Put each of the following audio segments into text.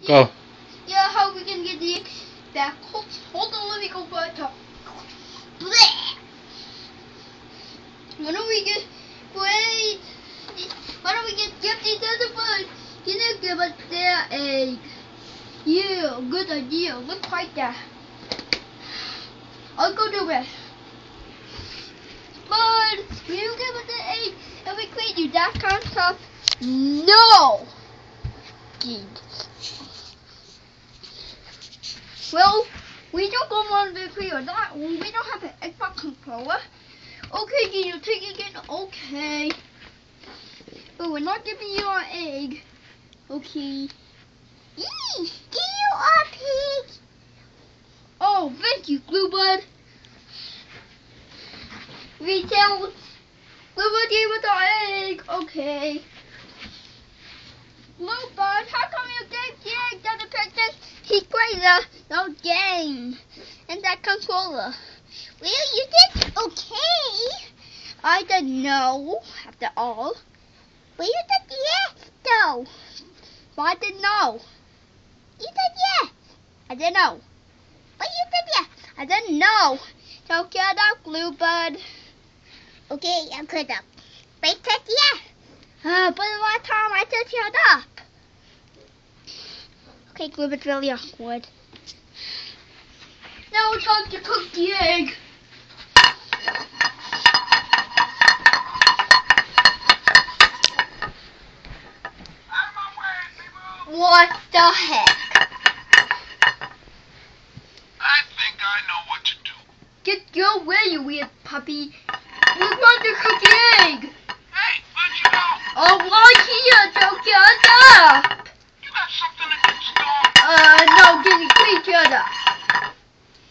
Go. Yeah, how we can get the eggs back. Hold on, let me go back up. Why don't we get, wait, why don't we get these other bugs? Can you give us their egg? Yeah, good idea. Let's try that. I'll go do it. Bud, will you give us the egg and we create you that kind of stuff? No! Well, we don't go on the clear that one. We don't have an Xbox controller. Okay, can you take it again? Okay. But we're not giving you our egg. Okay. Eee, give you a pig. Oh, thank you, Bluebud. We tell Bluebud gave us our egg. Okay. Bluebud, how come you gave the egg to the pictures? He's greater. No game. And that controller. Well, you did okay. I don't know, after all. Well, you did yes, though. But I didn't know. You did yes. I didn't know. But you did yes. I didn't know. So get up, Bluebud. Okay, I'm good up. But you did yes. But last time I just shut up. Okay, Bluebud's really awkward. Now it's time to cook the egg. What the heck? I think I know what to do. Get your way, you weird puppy. We're going to cook the egg. Hey, where'd you go? Oh, right here, don't get up. You got something against dogs? No, give me shut up.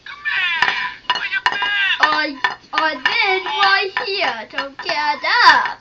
Come here. Where you been? I've been right here, don't get up.